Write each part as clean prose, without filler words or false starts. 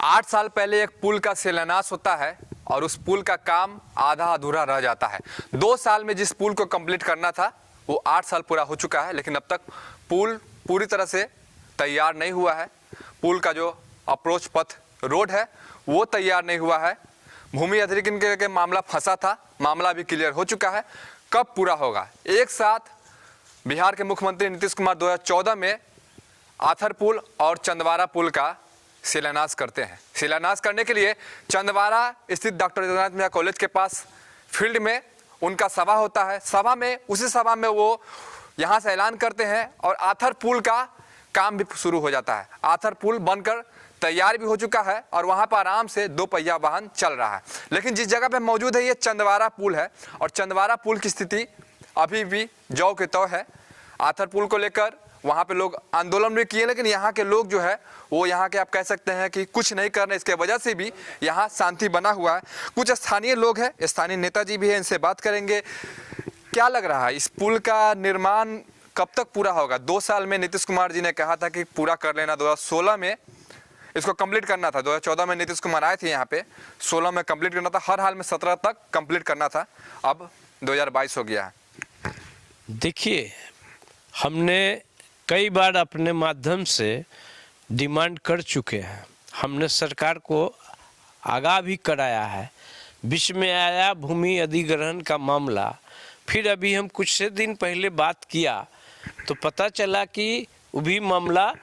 8 साल पहले एक पुल का शिलान्यास होता है और उस पुल का काम आधा अधूरा रह जाता है। 2 साल में जिस पुल को कंप्लीट करना था वो 8 साल पूरा हो चुका है, लेकिन अब तक पुल पूरी तरह से तैयार नहीं हुआ है। पुल का जो अप्रोच पथ रोड है वो तैयार नहीं हुआ है। भूमि अधिग्रहण के मामला फंसा था, मामला भी क्लियर हो चुका है। कब पूरा होगा? एक साथ बिहार के मुख्यमंत्री नीतीश कुमार 2014 में आथर पुल और चंदवारा पुल का शिलान्यास करते हैं। शिलान्यास करने के लिए चंदवारा स्थित डॉक्टर जगन्नाथ मिश्रा कॉलेज के पास फील्ड में उनका सभा होता है। उसी सभा में वो यहाँ से ऐलान करते हैं और आथर पुल का काम भी शुरू हो जाता है। आथर पुल बनकर तैयार भी हो चुका है और वहाँ पर आराम से 2 पहिया वाहन चल रहा है। लेकिन जिस जगह पे मौजूद है ये चंदवारा पुल है और चंदवारा पुल की स्थिति अभी भी जौ के तौ है। आथर पुल को लेकर वहाँ पे लोग आंदोलन भी किए, लेकिन यहाँ के लोग जो है वो यहाँ के आप कह सकते हैं कि कुछ नहीं कर रहे। इसके वजह से भी यहाँ शांति बना हुआ है। कुछ स्थानीय लोग हैं, स्थानीय नेताजी भी हैं, इनसे बात करेंगे। क्या लग रहा है इस पुल का निर्माण कब तक पूरा होगा? 2 साल में नीतीश कुमार जी ने कहा था कि पूरा कर लेना, 2016 में इसको कंप्लीट करना था। 2014 में नीतीश कुमार आए थे यहाँ पे, 16 में कंप्लीट करना था, हर हाल में 17 तक कंप्लीट करना था। अब 2022 हो गया है। देखिए, हमने कई बार अपने माध्यम से डिमांड कर चुके हैं, हमने सरकार को आगाह भी कराया है। बीच में आया भूमि अधिग्रहण का मामला, फिर अभी हम कुछ से दिन पहले बात किया तो पता चला कि वो भी मामला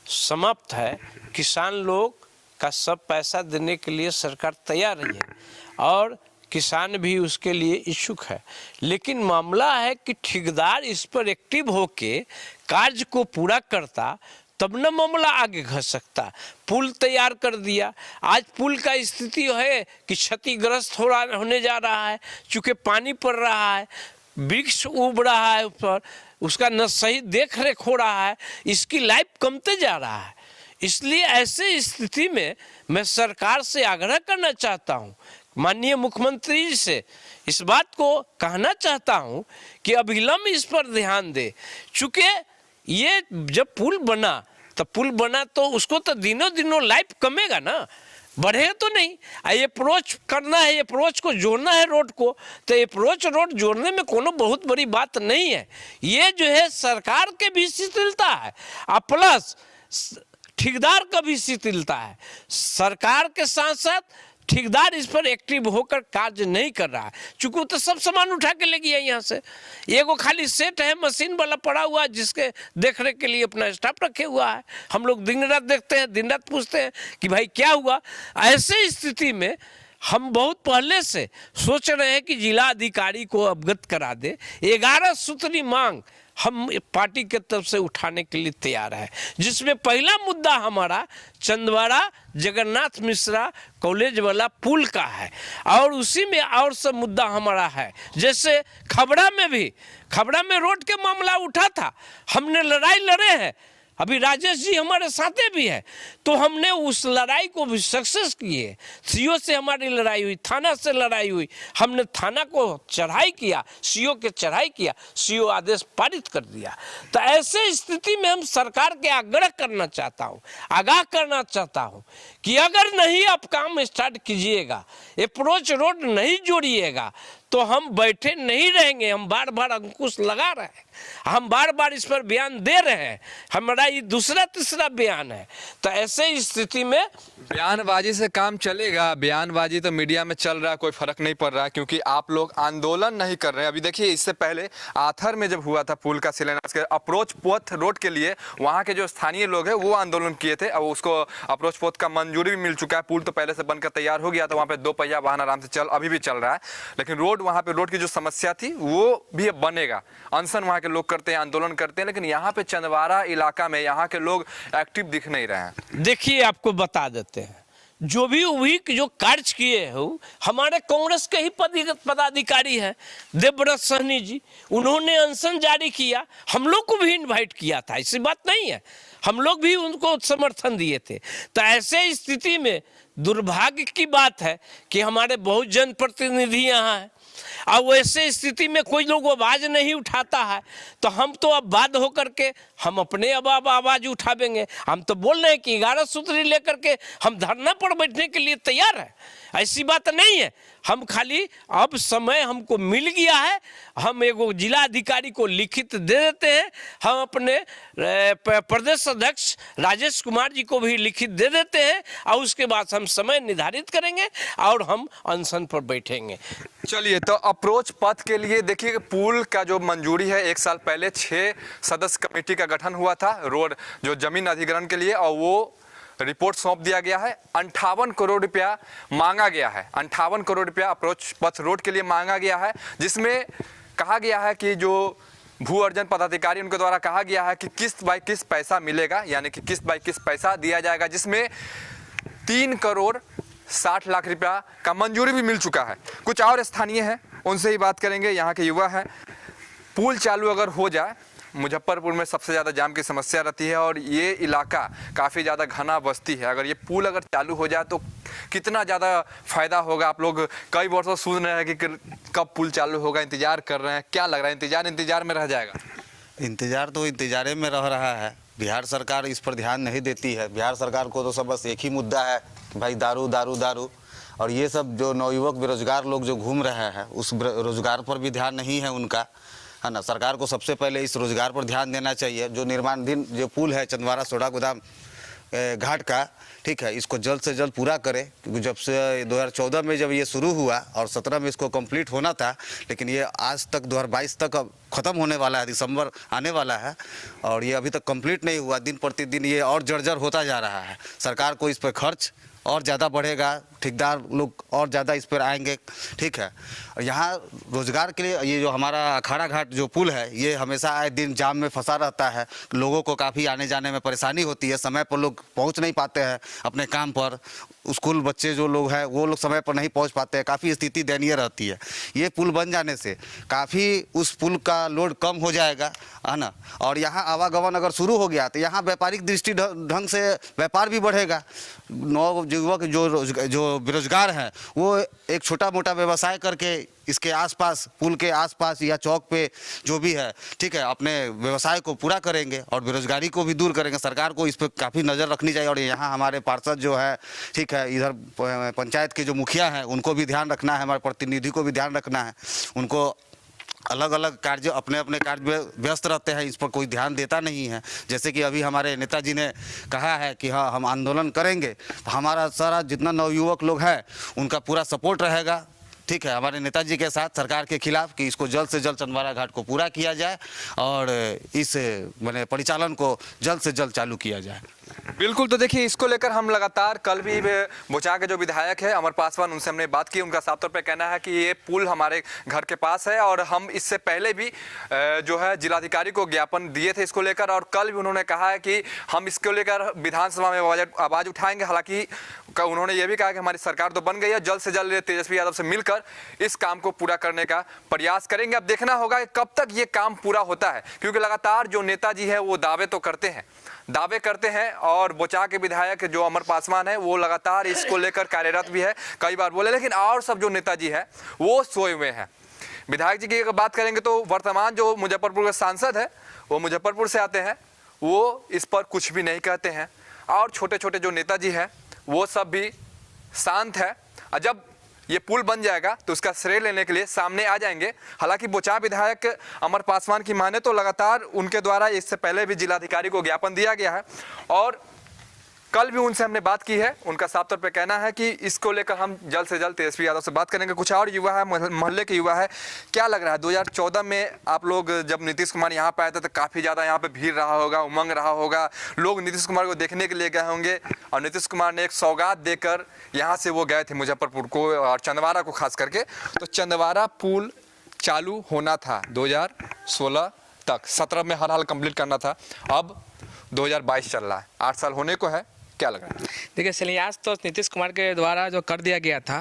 समाप्त है। किसान लोग का सब पैसा देने के लिए सरकार तैयार रही है और किसान भी उसके लिए इच्छुक है, लेकिन मामला है कि ठेकेदार इस पर एक्टिव होके कार्य को पूरा करता तब न मामला आगे घस सकता। पुल तैयार कर दिया, आज पुल का स्थिति है कि क्षतिग्रस्त होने जा रहा है, चूँकि पानी पड़ रहा है, वृक्ष उब रहा है ऊपर, उसका न सही देख रेख हो रहा है, इसकी लाइफ कमते जा रहा है। इसलिए ऐसे स्थिति में मैं सरकार से आग्रह करना चाहता हूँ, माननीय मुख्यमंत्री जी से इस बात को कहना चाहता हूँ कि अविलंब इस पर ध्यान दे। चूँकि ये जब पुल बना तो उसको तो दिनों दिनों लाइफ कमेगा ना, बढ़ेगा तो नहीं। अप्रोच करना है, अप्रोच को जोड़ना है रोड को, तो अप्रोच रोड जोड़ने में कोनो बहुत बड़ी बात नहीं है। ये जो है सरकार के भी शिथिलता है और प्लस ठेकेदार का भी शिथिलता है। सरकार के साथ साथ ठेकेदार इस पर एक्टिव होकर कार्य नहीं कर रहा है, चूंकि तो सब सामान उठा के ले गया यहाँ से। एगो खाली सेट है मशीन वाला पड़ा हुआ है जिसके देखरेख के लिए अपना स्टाफ रखे हुआ है। हम लोग दिन रात देखते हैं, दिन रात पूछते हैं कि भाई क्या हुआ। ऐसे स्थिति में हम बहुत पहले से सोच रहे हैं कि जिला अधिकारी को अवगत करा दे। 11 सूत्री मांग हम पार्टी के तरफ से उठाने के लिए तैयार है, जिसमें पहला मुद्दा हमारा चंदवारा जगन्नाथ मिश्रा कॉलेज वाला पुल का है और उसी में और सब मुद्दा हमारा है। जैसे खबड़ा में रोड के मामला उठा था, हमने लड़ाई लड़े हैं, अभी राजेश जी हमारे साथे भी है, तो हमने उस लड़ाई को भी सक्सेस किए। सीओ से हमारी लड़ाई हुई, थाना से लड़ाई हुई, हमने थाना को चढ़ाई किया, सीओ के चढ़ाई किया, सीओ आदेश पारित कर दिया। तो ऐसे स्थिति में हम सरकार के आग्रह करना चाहता हूँ, आगाह करना चाहता हूँ कि अगर नहीं आप काम स्टार्ट कीजिएगा, अप्रोच रोड नहीं जोड़िएगा तो हम बैठे नहीं रहेंगे। हम बार बार अंकुश लगा रहे हैं, हम बार बार इस पर बयान दे रहे हैं, हमारा ये दूसरा तीसरा बयान है। तो ऐसे स्थिति में बयानबाजी से काम चलेगा? बयानबाजी तो मीडिया में चल रहा है, कोई फर्क नहीं पड़ रहा है क्योंकि आप लोग आंदोलन नहीं कर रहे हैं। अभी देखिए, इससे पहले आथर में जब हुआ था पुल का शिलान्यास के अप्रोच पथ रोड के लिए, वहाँ के जो स्थानीय लोग हैं वो आंदोलन किए थे। अब उसको अप्रोच पथ का मंजूरी भी मिल चुका है, पुल तो पहले से बनकर तैयार हो गया था, वहाँ पे 2 पहिया वाहन आराम से अभी भी चल रहा है। लेकिन रोड, वहाँ पे रोड की जो समस्या थी वो भी अब बनेगा। अनशन वहाँ के लोग करते हैं, आंदोलन करते हैं, लेकिन यहाँ पे चंदवारा इलाका में यहाँ के लोग एक्टिव दिख नहीं रहे हैं। देखिए, आपको बता देते हैं, जो कार्य किए हो हमारे कांग्रेस के ही पदाधिकारी हैं, देवव्रत सहनी जी, उन्होंने अनशन जारी किया, हम लोग को भी इनवाइट किया था, ऐसी बात नहीं है, हम लोग भी उनको समर्थन दिए थे। तो ऐसे स्थिति में दुर्भाग्य की बात है कि हमारे बहुत जनप्रतिनिधि यहाँ हैं और वैसे स्थिति में कोई लोग आवाज़ नहीं उठाता है तो हम तो अब बाध्य होकर के हम अपने अब आवाज़ उठावेंगे। हम तो बोल रहे हैं कि 11 सूत्री लेकर के हम धरना पर बैठने के लिए तैयार हैं, ऐसी बात नहीं है। हम खाली अब समय हमको मिल गया है, हम एगो जिला अधिकारी को लिखित दे देते हैं, हम अपने प्रदेश अध्यक्ष राजेश कुमार जी को भी लिखित दे देते हैं और उसके बाद हम समय निर्धारित करेंगे और हम अनशन पर बैठेंगे। चलिए, तो अप्रोच पथ के लिए देखिए, पुल का जो मंजूरी है 1 साल पहले 6 सदस्य कमेटी का गठन हुआ था रोड जो जमीन अधिग्रहण के लिए, और वो रिपोर्ट सौंप दिया गया है। 58 करोड़ रुपया मांगा गया है, 58 करोड़ रुपया अप्रोच पथ रोड के लिए मांगा गया है, जिसमें कहा गया है कि जो भू अर्जन पदाधिकारी उनके द्वारा कहा गया है कि किस्त बाय किस्त पैसा मिलेगा, यानी कि किस्त बाय किस्त पैसा दिया जाएगा, जिसमें 3 करोड़ 60 लाख रुपया का मंजूरी भी मिल चुका है। कुछ और स्थानीय हैं, उनसे ही बात करेंगे, यहाँ के युवा हैं। पुल चालू अगर हो जाए, मुजफ्फरपुर में सबसे ज़्यादा जाम की समस्या रहती है और ये इलाका काफ़ी ज़्यादा घना बस्ती है। अगर ये पुल अगर चालू हो जाए तो कितना ज़्यादा फ़ायदा होगा। आप लोग कई वर्षों सुन रहे हैं कि कब पुल चालू होगा, इंतज़ार कर रहे हैं, क्या लग रहा है इंतज़ार में रह जाएगा? इंतज़ार तो इंतज़ार में रह रहा है। बिहार सरकार इस पर ध्यान नहीं देती है। बिहार सरकार को तो सब बस एक ही मुद्दा है कि भाई दारू दारू दारू, और ये सब जो नवयुवक बेरोजगार लोग जो घूम रहे हैं उस रोजगार पर भी ध्यान नहीं है उनका, है ना। सरकार को सबसे पहले इस रोजगार पर ध्यान देना चाहिए। जो निर्माणाधीन जो पुल है चंदवारा सोडा गोदाम घाट का, ठीक है, इसको जल्द से जल्द पूरा करें, क्योंकि जब से 2014 में जब ये शुरू हुआ और 17 में इसको कंप्लीट होना था, लेकिन ये आज तक 2022 तक अब ख़त्म होने वाला है, दिसंबर आने वाला है और ये अभी तक कंप्लीट नहीं हुआ। दिन प्रतिदिन ये और जर्जर होता जा रहा है। सरकार को इस पर खर्च और ज़्यादा बढ़ेगा, ठेकेदार लोग और ज़्यादा इस पर आएंगे, ठीक है। और यहाँ रोज़गार के लिए ये जो हमारा अखाड़ा घाट जो पुल है ये हमेशा आए दिन जाम में फंसा रहता है। लोगों को काफ़ी आने जाने में परेशानी होती है, समय पर लोग पहुँच नहीं पाते हैं अपने काम पर। स्कूल बच्चे जो लोग हैं वो लोग समय पर नहीं पहुँच पाते हैं, काफ़ी स्थिति दयनीय रहती है। ये पुल बन जाने से काफ़ी उस पुल का लोड कम हो जाएगा, है ना। और यहाँ आवागमन अगर शुरू हो गया तो यहाँ व्यापारिक दृष्टि ढंग से व्यापार भी बढ़ेगा। नवयुवक जो बेरोजगार हैं वो एक छोटा मोटा व्यवसाय करके इसके आसपास, पुल के आसपास या चौक पे जो भी है, ठीक है, अपने व्यवसाय को पूरा करेंगे और बेरोजगारी को भी दूर करेंगे। सरकार को इस पर काफ़ी नज़र रखनी चाहिए। और यहाँ हमारे पार्षद जो है, ठीक है, इधर पंचायत के जो मुखिया हैं उनको भी ध्यान रखना है, हमारे प्रतिनिधि को भी ध्यान रखना है। उनको अलग अलग कार्य, अपने अपने कार्य में व्यस्त रहते हैं, इस पर कोई ध्यान देता नहीं है। जैसे कि अभी हमारे नेताजी ने कहा है कि हाँ हम आंदोलन करेंगे, तो हमारा सारा जितना नवयुवक लोग हैं उनका पूरा सपोर्ट रहेगा, ठीक है, हमारे नेताजी के साथ सरकार के खिलाफ, कि इसको जल्द से जल्द चंदवारा घाट को पूरा किया जाए और इस मैंने परिचालन को जल्द से जल्द चालू किया जाए। बिल्कुल। तो देखिए, इसको लेकर हम लगातार कल भी बोचा के जो विधायक है अमर पासवान, उनसे हमने बात की। उनका साफ तौर पे कहना है कि ये पुल हमारे घर के पास है और हम इससे पहले भी जो है जिलाधिकारी को ज्ञापन दिए थे इसको लेकर, और कल भी उन्होंने कहा है कि हम इसको लेकर विधानसभा में आवाज़ उठाएंगे। हालांकि उन्होंने ये भी कहा कि हमारी सरकार तो बन गई है, जल्द से जल्द तेजस्वी यादव से मिलकर इस काम को पूरा करने का प्रयास करेंगे। अब देखना होगा कि कब तक ये काम पूरा होता है, क्योंकि लगातार जो नेताजी है वो दावे तो करते हैं और बोचा के विधायक जो अमर पासवान है वो लगातार इसको लेकर कार्यरत भी है, कई बार बोले, लेकिन और सब जो नेताजी है वो सोए हुए हैं। विधायक जी की अगर बात करेंगे तो वर्तमान जो मुजफ्फरपुर के सांसद है वो मुजफ्फरपुर से आते हैं, वो इस पर कुछ भी नहीं कहते हैं, और छोटे छोटे जो नेताजी हैं वो सब भी शांत है। और जब ये पुल बन जाएगा तो उसका श्रेय लेने के लिए सामने आ जाएंगे। हालांकि बोचा विधायक अमर पासवान की माने तो लगातार उनके द्वारा इससे पहले भी जिलाधिकारी को ज्ञापन दिया गया है और कल भी उनसे हमने बात की है। उनका साफ तौर पे कहना है कि इसको लेकर हम जल्द से जल्द तेजस्वी यादव से बात करेंगे। कुछ और युवा है, मोहल्ले के युवा है, क्या लग रहा है 2014 में आप लोग जब नीतीश कुमार यहाँ पे आए थे तो काफ़ी ज़्यादा यहाँ पे भीड़ रहा होगा, उमंग रहा होगा, लोग नीतीश कुमार को देखने के लिए गए होंगे और नीतीश कुमार ने एक सौगात देकर यहाँ से वो गए थे मुजफ्फरपुर को और चंदवारा को खास करके। तो चंदवारा पुल चालू होना था 2016 तक, 17 में हर हाल कंप्लीट करना था, अब 2022 चल रहा है, 8 साल होने को है, क्या लग रहा है? देखिए, शिलान्यास तो नीतीश कुमार के द्वारा जो कर दिया गया था,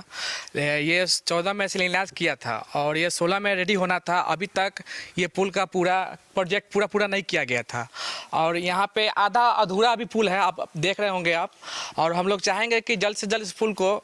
ये 14 में शिलान्यास किया था और ये 16 में रेडी होना था। अभी तक ये पुल का पूरा प्रोजेक्ट पूरा नहीं किया गया था और यहाँ पे आधा अधूरा अभी पुल है, आप देख रहे होंगे आप। और हम लोग चाहेंगे कि जल्द से जल्द इस पुल को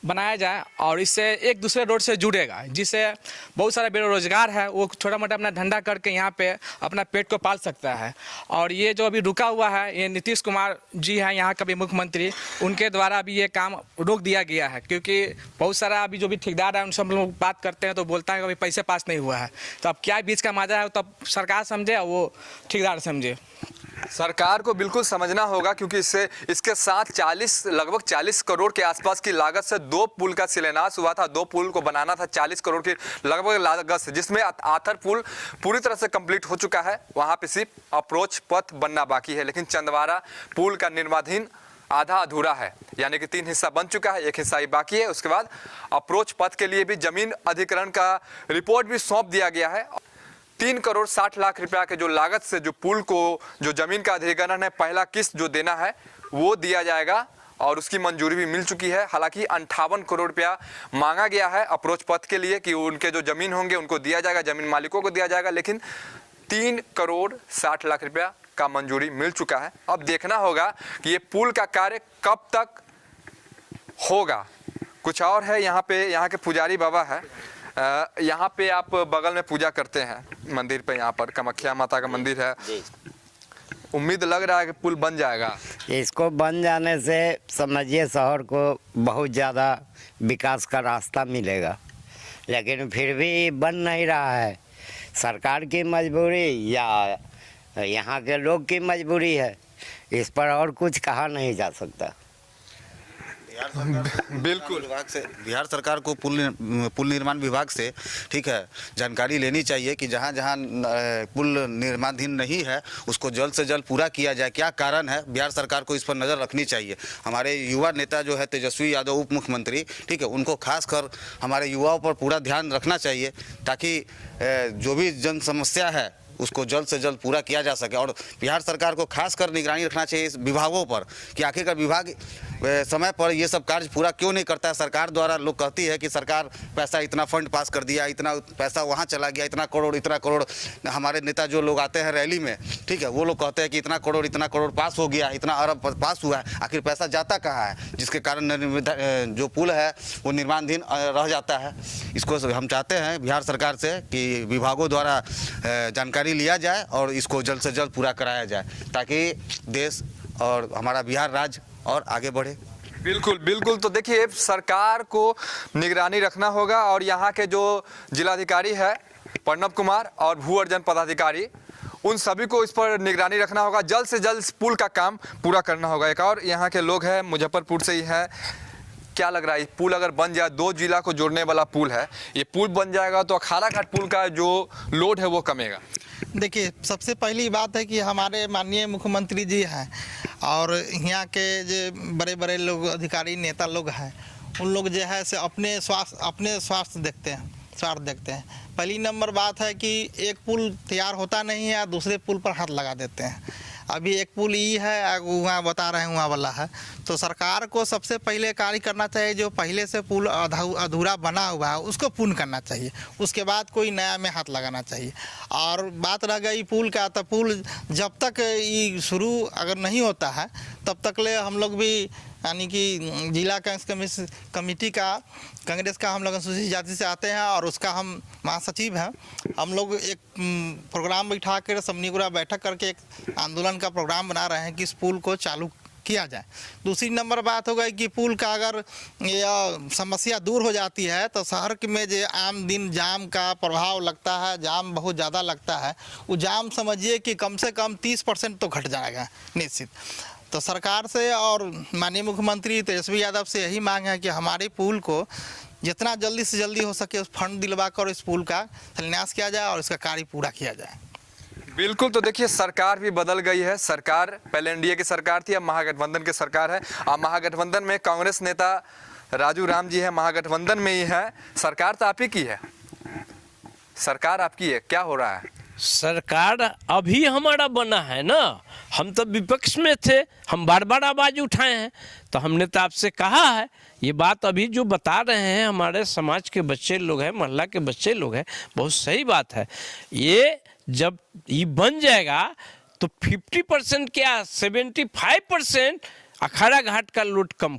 बनाया जाए और इससे एक दूसरे रोड से जुड़ेगा, जिससे बहुत सारा बेरोजगार है वो छोटा मोटा अपना धंधा करके यहाँ पे अपना पेट को पाल सकता है। और ये जो अभी रुका हुआ है, ये नीतीश कुमार जी हैं यहाँ का भी मुख्यमंत्री, उनके द्वारा अभी ये काम रोक दिया गया है, क्योंकि बहुत सारा अभी जो भी ठेकेदार है उनसे हम लोग बात करते हैं तो बोलता है कि अभी पैसे पास नहीं हुआ है। तो अब क्या बीच का माजा है, तब सरकार समझे और वो ठेकेदार समझे। सरकार को बिल्कुल समझना होगा, क्योंकि इसके साथ लगभग 40 करोड़ के आसपास की लागत से 2 पुल का शिलान्यास हुआ था। 2 पुल को बनाना था 40 करोड़ की लगभग लागत से, जिसमें आथर पुल पूरी तरह से कंप्लीट हो चुका है। वहां पे सिर्फ अप्रोच पथ बनना बाकी है, लेकिन चंदवारा पुल का निर्माणाधीन आधा अधूरा है, यानी कि 3 हिस्सा बन चुका है, 1 हिस्सा ही बाकी है। उसके बाद अप्रोच पथ के लिए भी जमीन अधिग्रहण का रिपोर्ट भी सौंप दिया गया है। 3 करोड़ 60 लाख रुपया के जो लागत से जो पुल को जो जमीन का अधिग्रहण है, पहला किस्त जो देना है वो दिया जाएगा और उसकी मंजूरी भी मिल चुकी है। हालांकि 58 करोड़ रुपया मांगा गया है अप्रोच पथ के लिए कि उनके जो जमीन होंगे उनको दिया जाएगा, जमीन मालिकों को दिया जाएगा, लेकिन 3 करोड़ 60 लाख रुपया का मंजूरी मिल चुका है। अब देखना होगा कि ये पुल का कार्य कब तक होगा। कुछ और है यहाँ पे, यहाँ के पुजारी बाबा है, यहाँ पे आप बगल में पूजा करते हैं मंदिर पे, यहाँ पर कामाख्या माता का मंदिर है। उम्मीद लग रहा है कि पुल बन जाएगा। इसको बन जाने से समझिए शहर को बहुत ज़्यादा विकास का रास्ता मिलेगा, लेकिन फिर भी बन नहीं रहा है। सरकार की मजबूरी या यहाँ के लोग की मजबूरी है, इस पर और कुछ कहा नहीं जा सकता। बिल्कुल बिहार सरकार को पुल निर्माण विभाग से ठीक है जानकारी लेनी चाहिए कि जहाँ जहाँ पुल निर्माणाधीन नहीं है उसको जल्द से जल्द पूरा किया जाए। क्या कारण है, बिहार सरकार को इस पर नज़र रखनी चाहिए। हमारे युवा नेता जो है तेजस्वी यादव उप मुख्यमंत्री, ठीक है, उनको खासकर हमारे युवाओं पर पूरा ध्यान रखना चाहिए, ताकि जो भी जन समस्या है उसको जल्द से जल्द पूरा किया जा सके। और बिहार सरकार को खासकर निगरानी रखना चाहिए इस विभागों पर कि आखिरकार विभाग समय पर ये सब कार्य पूरा क्यों नहीं करता है। सरकार द्वारा लोग कहती है कि सरकार पैसा इतना फंड पास कर दिया, इतना पैसा वहाँ चला गया, इतना करोड़। हमारे नेता जो लोग आते हैं रैली में, ठीक है, वो लोग कहते हैं कि इतना करोड़ पास हो गया, इतना अरब पास हुआ है। आखिर पैसा जाता कहाँ है, जिसके कारण जो पुल है वो निर्माणाधीन रह जाता है। इसको हम चाहते हैं बिहार सरकार से कि विभागों द्वारा जानकारी लिया जाए और इसको जल्द से जल्द पूरा कराया जाए, ताकि देश और हमारा बिहार राज्य और आगे बढ़े। बिल्कुल। तो देखिए, सरकार को निगरानी रखना होगा और यहाँ के जो जिलाधिकारी है प्रणव कुमार और भू अर्जन पदाधिकारी, उन सभी को इस पर निगरानी रखना होगा। जल्द से जल्द इस पुल का काम पूरा करना होगा। एक और यहाँ के लोग हैं, मुजफ्फरपुर से ही हैं। क्या लग रहा है, पुल अगर बन जाए, 2 जिला को जोड़ने वाला पुल है, ये पुल बन जाएगा तो अखाड़ा घाट पुल का जो लोड है वो कमेगा? देखिए, सबसे पहली बात है कि हमारे माननीय मुख्यमंत्री जी हैं और यहाँ के जो बड़े बड़े लोग अधिकारी नेता लोग हैं, उन लोग जो है से अपने स्वार्थ देखते हैं। पहली नंबर बात है कि एक पुल तैयार होता नहीं है, दूसरे पुल पर हाथ लगा देते हैं। अभी एक पुल ये है, वहाँ बता रहे हैं वहाँ वाला है। तो सरकार को सबसे पहले कार्य करना चाहिए, जो पहले से पुल अधूरा बना हुआ है उसको पूर्ण करना चाहिए, उसके बाद कोई नया में हाथ लगाना चाहिए। और बात रह गई पुल का, तो पुल जब तक ये शुरू अगर नहीं होता है तब तक ले हम लोग भी, यानी कि जिला कांग्रेस कमेटी का कांग्रेस का हम लोग अनुसूचित जाति से आते हैं और उसका हम महासचिव हैं। हम लोग एक प्रोग्राम बैठा कर समनीगुरा बैठक करके एक आंदोलन का प्रोग्राम बना रहे हैं कि इस पुल को चालू किया जाए। दूसरी नंबर बात हो गई कि पुल का अगर यह समस्या दूर हो जाती है तो शहर में जो आम दिन जाम का प्रभाव लगता है, जाम बहुत ज़्यादा लगता है, वो जाम समझिए कि कम से कम 30% तो घट जाएगा निश्चित। तो सरकार से और माननीय मुख्यमंत्री तेजस्वी यादव से यही मांग है कि हमारे पुल को जितना जल्दी से जल्दी हो सके उस फंड दिलवा कर इस पुल का शिलान्यास किया जाए और इसका कार्य पूरा किया जाए। बिल्कुल। तो देखिए, सरकार भी बदल गई है। सरकार पहले एनडीए की सरकार थी, अब महागठबंधन की सरकार है। अब महागठबंधन में कांग्रेस नेता राजू राम जी है, महागठबंधन में ही है। सरकार तो आप ही की है, सरकार आपकी है। क्या हो रहा है? सरकार अभी हमारा बना है ना, हम तो विपक्ष में थे, हम बार आवाज़ उठाए हैं। तो हमने तो आपसे कहा है, ये बात अभी जो बता रहे हैं हमारे समाज के बच्चे लोग हैं, मोहल्ला के बच्चे लोग हैं, बहुत सही बात है। ये जब ये बन जाएगा तो 50% क्या 75% अखाड़ा घाट का रूट कम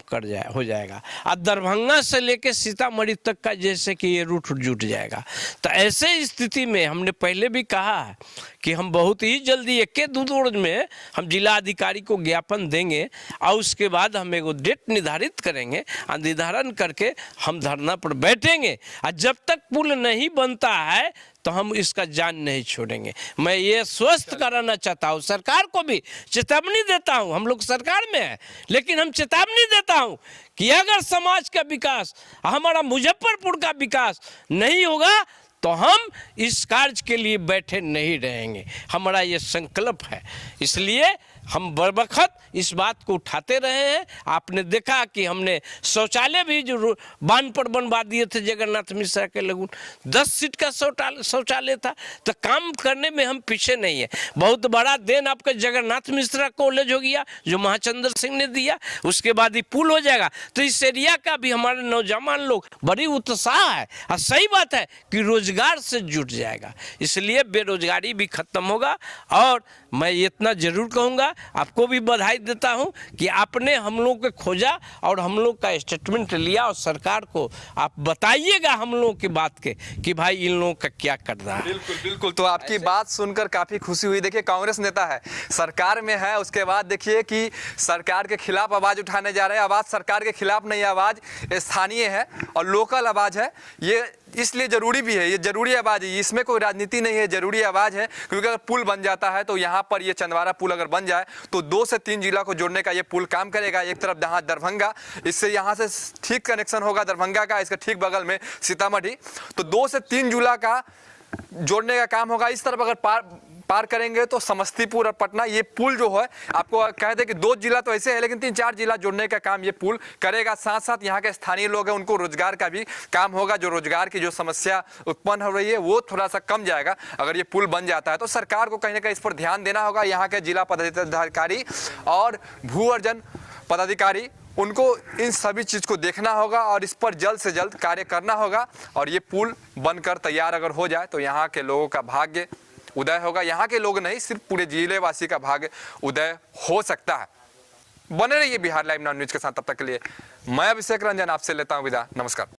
हो जाएगा और दरभंगा से लेके सीतामढ़ी तक का जैसे कि ये रूट जुट जाएगा। तो ऐसे स्थिति में हमने पहले भी कहा है कि हम बहुत ही जल्दी 1-2 रोज में हम जिला अधिकारी को ज्ञापन देंगे और उसके बाद हम एक डेट निर्धारित करेंगे और निर्धारण करके हम धरना पर बैठेंगे। और जब तक पुल नहीं बनता है तो हम इसका जान नहीं छोड़ेंगे। मैं ये स्वस्थ कराना चाहता हूँ, सरकार को भी चेतावनी देता हूँ। हम लोग सरकार में हैं लेकिन हम चेतावनी देता हूँ कि अगर समाज का विकास, हमारा मुजफ्फरपुर का विकास नहीं होगा तो हम इस कार्य के लिए बैठे नहीं रहेंगे। हमारा ये संकल्प है, इसलिए हम बरबखत इस बात को उठाते रहे हैं। आपने देखा कि हमने शौचालय भी जो बांध पर बनवा दिए थे जगन्नाथ मिश्रा के लगून, 10 सीट का शौचालय था। तो काम करने में हम पीछे नहीं है। बहुत बड़ा देन आपका जगन्नाथ मिश्रा कॉलेज हो गया जो महाचंद्र सिंह ने दिया, उसके बाद ही पुल हो जाएगा। तो इस एरिया का भी हमारे नौजवान लोग बड़ी उत्साह है और सही बात है कि रोजगार से जुट जाएगा, इसलिए बेरोजगारी भी खत्म होगा। और मैं इतना जरूर कहूँगा, आपको भी बधाई देता हूं कि आपने हम लोग को खोजा और हम लोग का स्टेटमेंट लिया और सरकार को आप बताइएगा हम लोग की बात के कि भाई इन लोगों का क्या करना है। बिल्कुल बिल्कुल। तो आपकी बात सुनकर काफी खुशी हुई। देखिए, कांग्रेस नेता है, सरकार में है, उसके बाद देखिए कि सरकार के खिलाफ आवाज उठाने जा रहे हैं। आवाज सरकार के खिलाफ नहीं, आवाज स्थानीय है और लोकल आवाज है। ये इसलिए जरूरी भी है, ये जरूरी आवाज है, इसमें कोई राजनीति नहीं है, जरूरी आवाज है। क्योंकि अगर पुल बन जाता है तो यहाँ पर ये चंदवारा पुल अगर बन जाए तो 2 से 3 जिला को जोड़ने का ये पुल काम करेगा। एक तरफ जहाँ दरभंगा, इससे यहाँ से ठीक कनेक्शन होगा दरभंगा का, इसके ठीक बगल में सीतामढ़ी, तो 2 से 3 जिला का जोड़ने का काम होगा। इस तरफ अगर पार करेंगे तो समस्तीपुर और पटना, ये पुल जो है आपको कह दे कि 2 जिला तो ऐसे है लेकिन 3-4 जिला जोड़ने का काम ये पुल करेगा। साथ साथ यहाँ के स्थानीय लोग हैं उनको रोजगार का भी काम होगा। जो रोजगार की जो समस्या उत्पन्न हो रही है वो थोड़ा सा कम जाएगा अगर ये पुल बन जाता है। तो सरकार को कहीं ना कहीं इस पर ध्यान देना होगा। यहाँ के जिला पदाधिकारी और भू अर्जन पदाधिकारी, उनको इन सभी चीज़ को देखना होगा और इस पर जल्द से जल्द कार्य करना होगा। और ये पुल बनकर तैयार अगर हो जाए तो यहाँ के लोगों का भाग्य उदय होगा। यहाँ के लोग नहीं, सिर्फ पूरे जिले वासी का भाग्य उदय हो सकता है। बने रहिए बिहार लाइव 9 न्यूज के साथ। तब तक के लिए मैं अभिषेक रंजन आपसे लेता हूँ विदा। नमस्कार।